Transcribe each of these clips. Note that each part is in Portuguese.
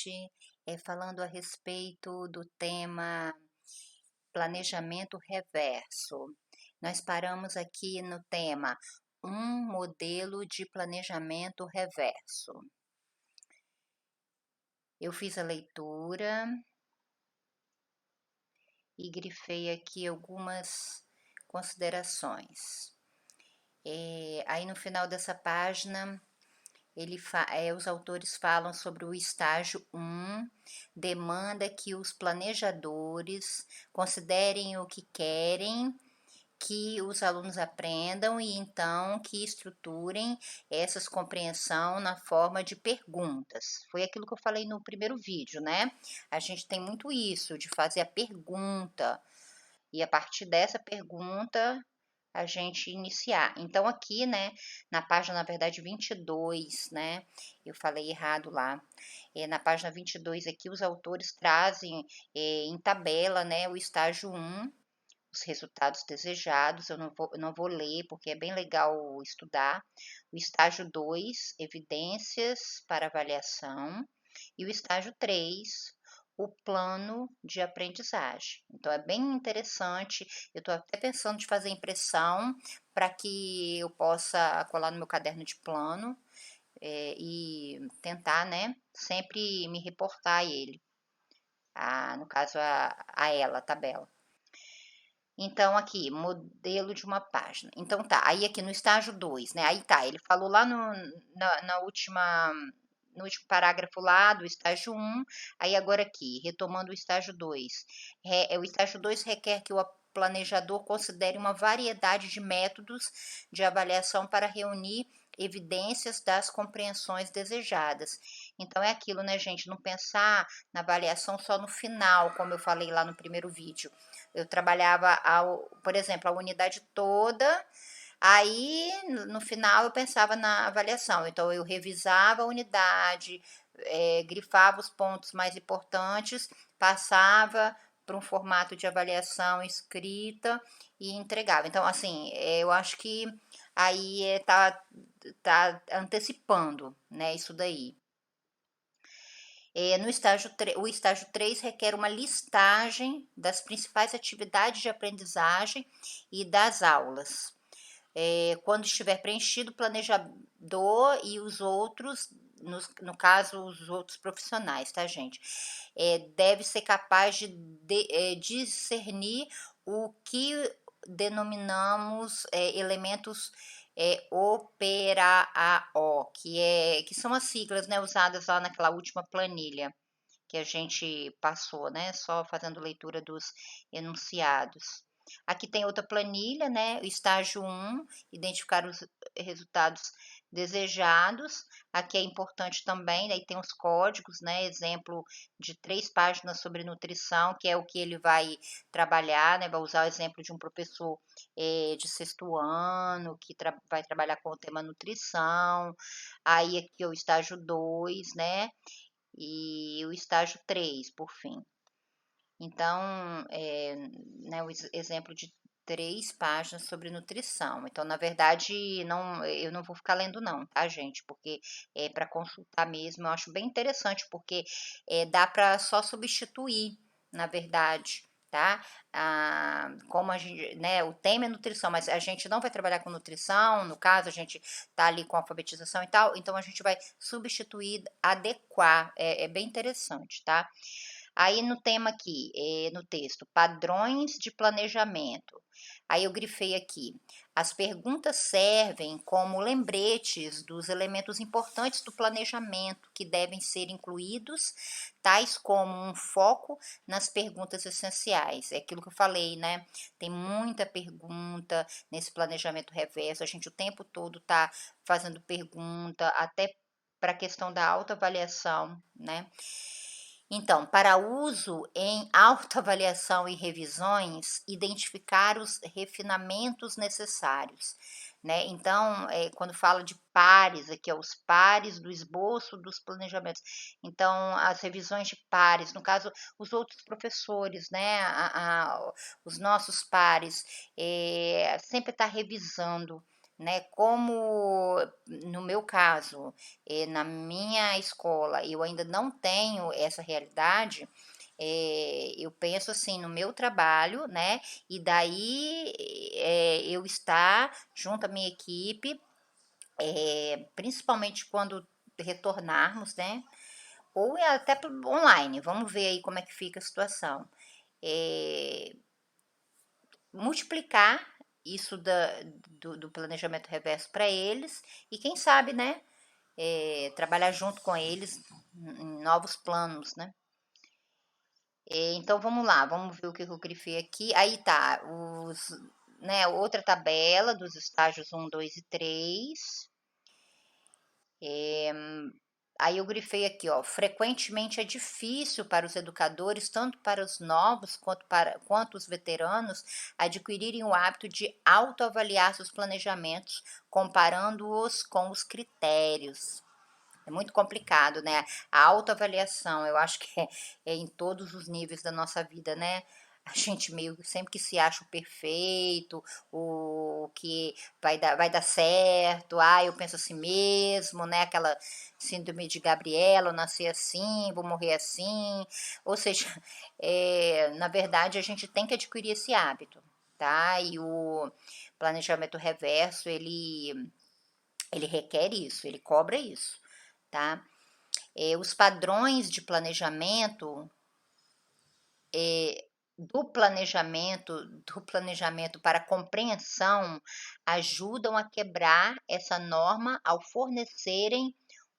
hoje falando a respeito do tema planejamento reverso. Nós paramos aqui no tema um modelo de planejamento reverso. Eu fiz a leitura e grifei aqui algumas considerações. Aí no final dessa página os autores falam sobre o estágio 1, demanda que os planejadores considerem o que querem que os alunos aprendam e então que estruturem essa compreensão na forma de perguntas. Foi aquilo que eu falei no primeiro vídeo, né? A gente tem muito isso, de fazer a pergunta e a partir dessa pergunta a gente iniciar. Então aqui, né, na página, na verdade, 22, né, eu falei errado lá, na página 22 aqui os autores trazem em tabela, né, o estágio 1, os resultados desejados, eu não vou ler porque é bem legal estudar, o estágio 2, evidências para avaliação, e o estágio 3, o plano de aprendizagem. Então, é bem interessante, eu estou até pensando de fazer impressão para que eu possa colar no meu caderno de plano e tentar, né, sempre me reportar a ele, no caso a ela, a tabela. Então, aqui, modelo de uma página. Então, tá, aí aqui no estágio 2, né, aí tá, ele falou lá no último parágrafo lá do estágio 1, aí agora aqui, retomando o estágio 2. O estágio 2 requer que o planejador considere uma variedade de métodos de avaliação para reunir evidências das compreensões desejadas. Então, é aquilo, né, gente, não pensar na avaliação só no final, como eu falei lá no primeiro vídeo. Eu trabalhava, por exemplo, a unidade toda, aí no final eu pensava na avaliação, então eu revisava a unidade, grifava os pontos mais importantes, passava para um formato de avaliação escrita e entregava. Então, assim, eu acho que aí tá antecipando, né, isso daí. O estágio 3 requer uma listagem das principais atividades de aprendizagem e das aulas. Quando estiver preenchido, o planejador e os outros, no caso, os outros profissionais, tá, gente? Deve ser capaz de discernir o que denominamos elementos OPERA-AO, que são as siglas, né, usadas lá naquela última planilha que a gente passou, né, só fazendo leitura dos enunciados. Aqui tem outra planilha, né, o estágio 1, identificar os resultados desejados. Aqui é importante também, aí tem os códigos, né, exemplo de 3 páginas sobre nutrição, que é o que ele vai trabalhar, né, vai usar o exemplo de um professor de 6º ano, que vai trabalhar com o tema nutrição. Aí aqui é o estágio 2, né, e o estágio 3, por fim. Então, né, o exemplo de 3 páginas sobre nutrição. Então, na verdade, eu não vou ficar lendo não, tá, gente? Porque é para consultar mesmo, eu acho bem interessante, porque dá para só substituir, na verdade, tá? Como a gente, né, o tema é nutrição, mas a gente não vai trabalhar com nutrição, no caso, a gente tá ali com alfabetização e tal, então a gente vai substituir, adequar, é bem interessante, tá? Aí no tema aqui, no texto, padrões de planejamento. Aí eu grifei aqui, as perguntas servem como lembretes dos elementos importantes do planejamento que devem ser incluídos, tais como um foco nas perguntas essenciais. É aquilo que eu falei, né? Tem muita pergunta nesse planejamento reverso, a gente o tempo todo tá fazendo pergunta, até para a questão da autoavaliação, né? Então, para uso em autoavaliação e revisões, identificar os refinamentos necessários, né? Então, quando fala de pares, aqui é os pares do esboço dos planejamentos. Então, as revisões de pares, no caso, os outros professores, né? Os nossos pares, sempre está revisando, né, como no meu caso, na minha escola, eu ainda não tenho essa realidade, eu penso assim no meu trabalho, né, e daí, eu estar junto à minha equipe, principalmente quando retornarmos, né, ou até online, vamos ver aí como é que fica a situação. Eh, Multiplicar isso do planejamento reverso para eles e quem sabe, né, trabalhar junto com eles em novos planos, né. Então vamos lá, vamos ver o que eu grifei aqui. Aí tá, né, outra tabela dos estágios um, 2 e 3. Aí eu grifei aqui, ó, frequentemente é difícil para os educadores, tanto para os novos quanto os veteranos, adquirirem o hábito de autoavaliar seus planejamentos, comparando-os com os critérios. É muito complicado, né? A autoavaliação, eu acho que é em todos os níveis da nossa vida, né? A gente meio sempre que se acha o perfeito, o que vai dar certo, eu penso assim mesmo, né? Aquela síndrome de Gabriela, eu nasci assim, vou morrer assim. Ou seja, na verdade, a gente tem que adquirir esse hábito, tá? E o planejamento reverso, ele requer isso, ele cobra isso, tá? Os padrões de planejamento, do planejamento para compreensão ajudam a quebrar essa norma ao fornecerem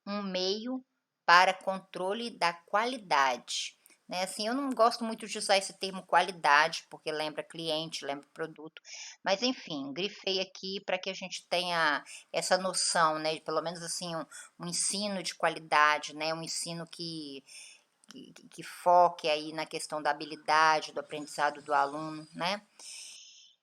um meio para controle da qualidade, né, assim, eu não gosto muito de usar esse termo qualidade, porque lembra cliente, lembra produto, mas enfim, grifei aqui para que a gente tenha essa noção, né, de pelo menos assim, um ensino de qualidade, né, um ensino que foque aí na questão da habilidade, do aprendizado do aluno, né.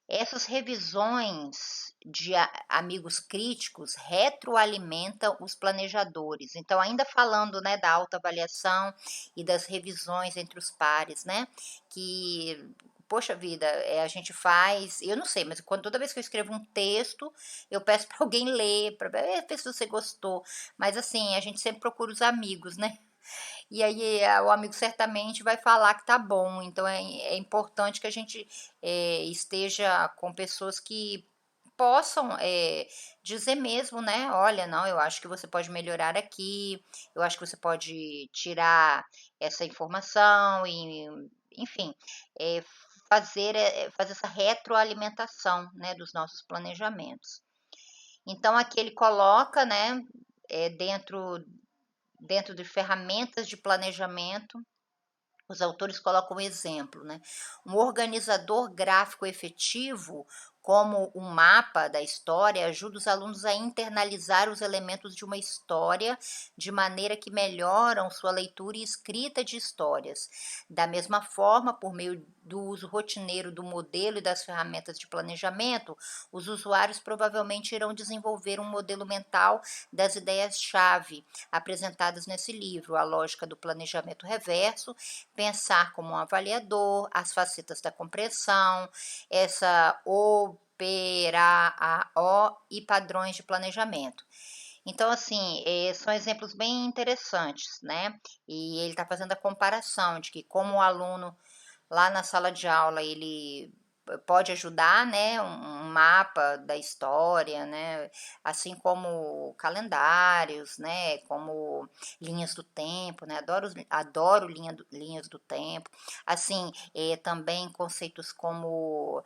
Essas revisões de amigos críticos retroalimentam os planejadores. Então, ainda falando, né, da autoavaliação e das revisões entre os pares, né, que, poxa vida, a gente faz, eu não sei, mas toda vez que eu escrevo um texto, eu peço para alguém ler, para ver se você gostou. Mas assim, a gente sempre procura os amigos, né? E aí, o amigo certamente vai falar que tá bom, então é importante que a gente, esteja com pessoas que possam, dizer mesmo, né: "Olha, não, eu acho que você pode melhorar aqui, eu acho que você pode tirar essa informação", e enfim, eh, fazer essa retroalimentação, né, dos nossos planejamentos. Então aqui ele coloca, né, dentro de ferramentas de planejamento, os autores colocam um exemplo, né? Um organizador gráfico efetivo, como um mapa da história, ajuda os alunos a internalizar os elementos de uma história de maneira que melhoram sua leitura e escrita de histórias. Da mesma forma, por meio do uso rotineiro do modelo e das ferramentas de planejamento, os usuários provavelmente irão desenvolver um modelo mental das ideias-chave apresentadas nesse livro, a lógica do planejamento reverso, pensar como um avaliador, as facetas da compreensão, essa OPERA-O e padrões de planejamento. Então, assim, são exemplos bem interessantes, né? E ele está fazendo a comparação de que como o aluno lá na sala de aula ele pode ajudar, né, um mapa da história, né, assim como calendários, né, como linhas do tempo, né, adoro linhas do tempo, assim, também conceitos como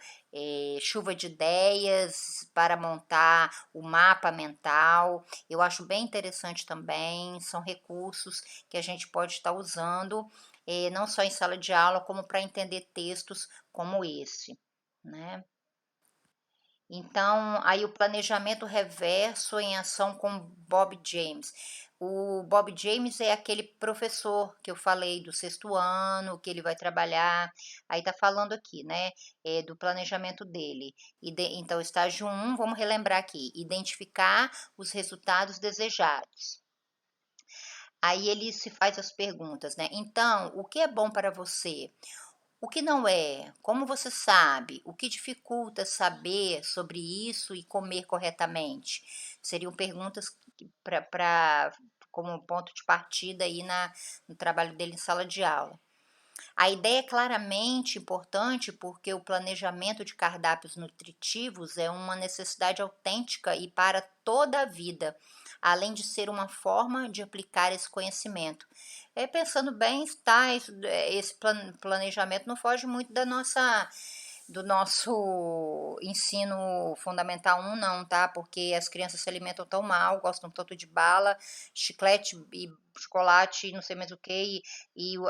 chuva de ideias para montar o mapa mental, eu acho bem interessante também, são recursos que a gente pode estar usando não só em sala de aula, como para entender textos como esse, né. Então, aí o planejamento reverso em ação com Bob James. O Bob James é aquele professor que eu falei do sexto ano, que ele vai trabalhar, aí tá falando aqui, né, do planejamento dele. Então, estágio um, vamos relembrar aqui, identificar os resultados desejados. Aí ele se faz as perguntas, né, então, o que é bom para você? O que não é? Como você sabe? O que dificulta saber sobre isso e comer corretamente? Seriam perguntas para como ponto de partida aí no trabalho dele em sala de aula. A ideia é claramente importante porque o planejamento de cardápios nutritivos é uma necessidade autêntica e para toda a vida, além de ser uma forma de aplicar esse conhecimento. Pensando bem, tá, esse planejamento não foge muito do nosso ensino fundamental 1 não, tá? Porque as crianças se alimentam tão mal, gostam tanto de bala, chiclete e chocolate, não sei mais o que,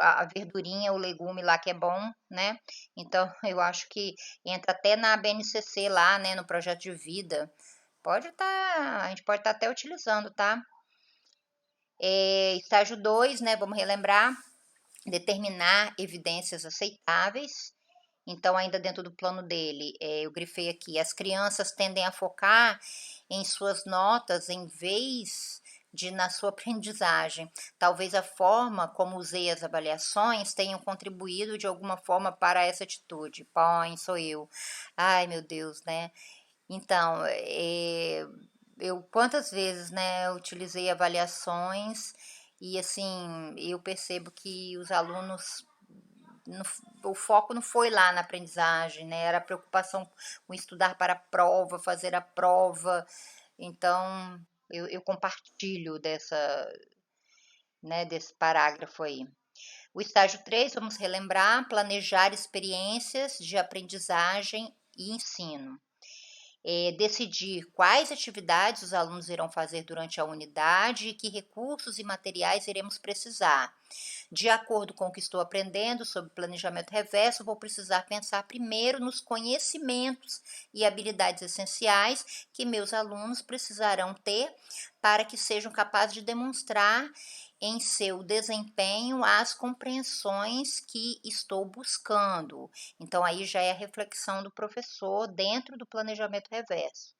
a verdurinha, o legume lá que é bom, né? Então, eu acho que entra até na BNCC lá, né, no projeto de vida. A gente pode estar até utilizando, tá? Estágio 2, né, vamos relembrar, determinar evidências aceitáveis. Então, ainda dentro do plano dele, eu grifei aqui, as crianças tendem a focar em suas notas em vez de na sua aprendizagem. Talvez a forma como usei as avaliações tenham contribuído de alguma forma para essa atitude. Põe, sou eu. Ai, meu Deus, né? Então, eu quantas vezes, né, utilizei avaliações e assim, eu percebo que os alunos o foco não foi lá na aprendizagem, né? Era a preocupação com estudar para a prova, fazer a prova. Então, eu compartilho desse parágrafo aí. O estágio 3, vamos relembrar, planejar experiências de aprendizagem e ensino. Decidir quais atividades os alunos irão fazer durante a unidade e que recursos e materiais iremos precisar. De acordo com o que estou aprendendo sobre planejamento reverso, vou precisar pensar primeiro nos conhecimentos e habilidades essenciais que meus alunos precisarão ter para que sejam capazes de demonstrar em seu desempenho as compreensões que estou buscando. Então, aí já é a reflexão do professor dentro do planejamento reverso.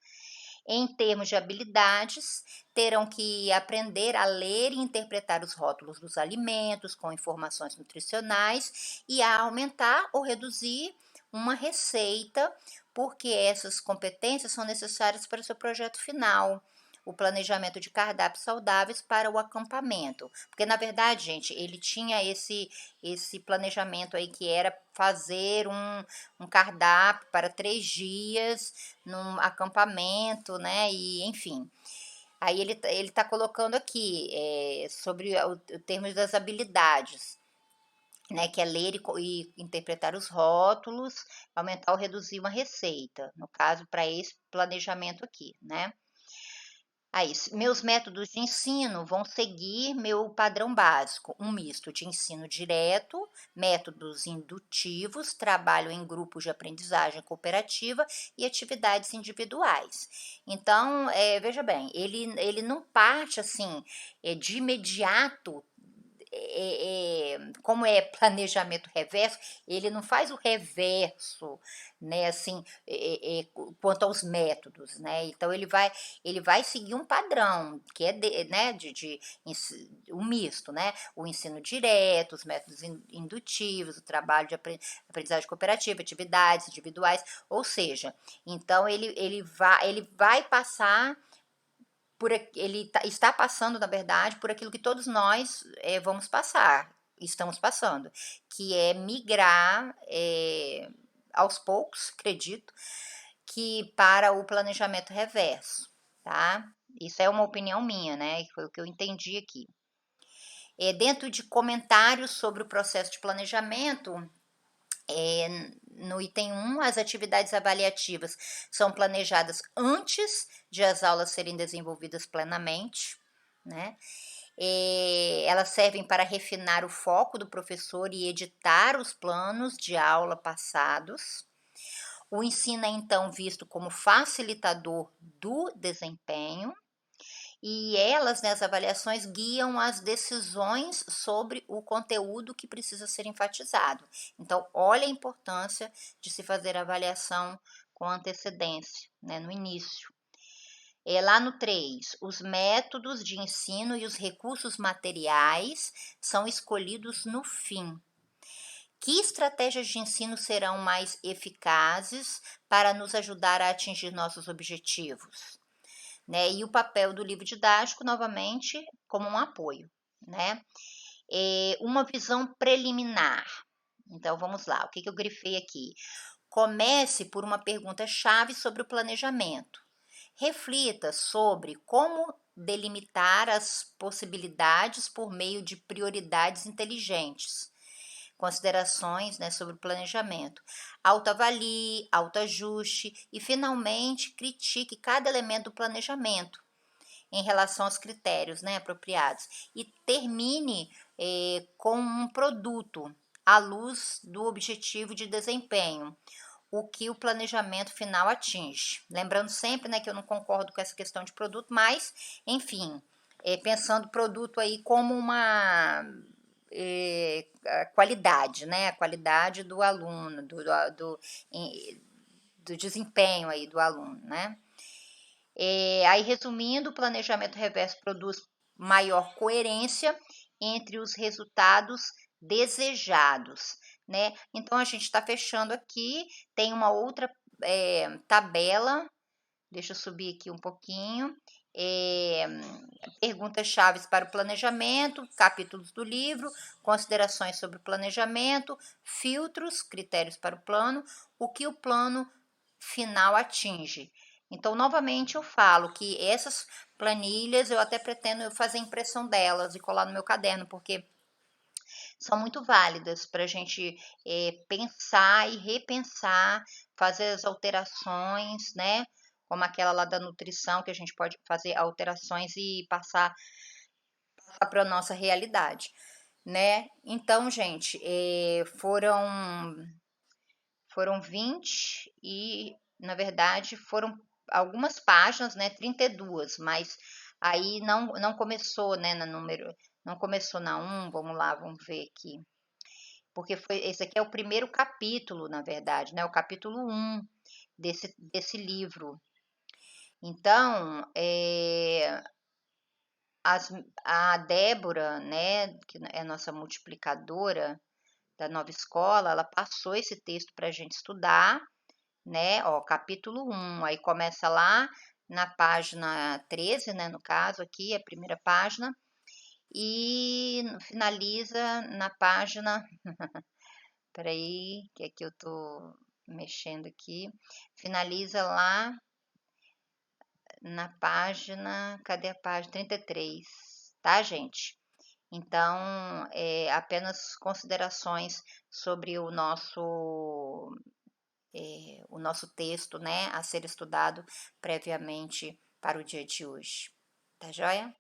Em termos de habilidades, terão que aprender a ler e interpretar os rótulos dos alimentos com informações nutricionais e a aumentar ou reduzir uma receita, porque essas competências são necessárias para o seu projeto final. O planejamento de cardápios saudáveis para o acampamento. Porque, na verdade, gente, ele tinha esse planejamento aí que era fazer um cardápio para 3 dias num acampamento, né? E, enfim. Aí ele tá colocando aqui sobre o termo das habilidades, né? Que é ler e interpretar os rótulos, aumentar ou reduzir uma receita. No caso, para esse planejamento aqui, né? Aí, meus métodos de ensino vão seguir meu padrão básico, um misto de ensino direto, métodos indutivos, trabalho em grupos de aprendizagem cooperativa e atividades individuais. Então, veja bem, ele não parte assim, de imediato como é planejamento reverso, ele não faz o reverso, né, assim, quanto aos métodos, né? Então ele vai seguir um padrão que é né, um misto, né? O ensino direto, os métodos indutivos, o trabalho de aprendizagem cooperativa, atividades individuais, ou seja, então ele vai passar está passando, na verdade, por aquilo que todos nós estamos passando, que é migrar aos poucos, acredito, que para o planejamento reverso, tá? Isso é uma opinião minha, né? Foi o que eu entendi aqui. Dentro de comentários sobre o processo de planejamento, no item 1, as atividades avaliativas são planejadas antes de as aulas serem desenvolvidas plenamente, né? Elas servem para refinar o foco do professor e editar os planos de aula passados. O ensino é então visto como facilitador do desempenho e elas, nas avaliações, guiam as decisões sobre o conteúdo que precisa ser enfatizado. Então, olha a importância de se fazer a avaliação com antecedência, né, no início. Lá no 3, os métodos de ensino e os recursos materiais são escolhidos no fim. Que estratégias de ensino serão mais eficazes para nos ajudar a atingir nossos objetivos? Né, e o papel do livro didático, novamente, como um apoio, né. Uma visão preliminar. Então vamos lá, o que que eu grifei aqui? Comece por uma pergunta-chave sobre o planejamento. Reflita sobre como delimitar as possibilidades por meio de prioridades inteligentes. Considerações, né, sobre o planejamento. Autoavalie, autoajuste e, finalmente, critique cada elemento do planejamento em relação aos critérios, né, apropriados. E termine com um produto à luz do objetivo de desempenho, o que o planejamento final atinge. Lembrando sempre, né, que eu não concordo com essa questão de produto, mas, enfim, pensando o produto aí como uma a qualidade, né, a qualidade do aluno, do desempenho aí do aluno, né. Aí resumindo, o planejamento reverso produz maior coerência entre os resultados desejados, né. Então a gente está fechando aqui, tem uma outra, tabela, deixa eu subir aqui um pouquinho, eh, perguntas-chaves para o planejamento, capítulos do livro, considerações sobre o planejamento, filtros, critérios para o plano, o que o plano final atinge. Então, novamente, eu falo que essas planilhas eu até pretendo fazer impressão delas e colar no meu caderno, porque são muito válidas para a gente pensar e repensar, fazer as alterações, né? Como aquela lá da nutrição, que a gente pode fazer alterações e passar para a nossa realidade, né? Então, gente, foram 20 e, na verdade, foram algumas páginas, né, 32, mas aí não começou, né, na número não começou na um, vamos lá, vamos ver aqui, porque esse aqui é o primeiro capítulo, na verdade, né, o capítulo um desse livro. Então, as a Débora, né, que é nossa multiplicadora da nova escola, ela passou esse texto para a gente estudar, né, ó, capítulo um, aí começa lá na página 13, né, no caso aqui, a primeira página, e finaliza na página espera aí, que aqui eu tô mexendo aqui, finaliza lá na página, cadê a página? 33, tá, gente? Então, apenas considerações sobre o nosso texto, né, a ser estudado previamente para o dia de hoje. Tá joia?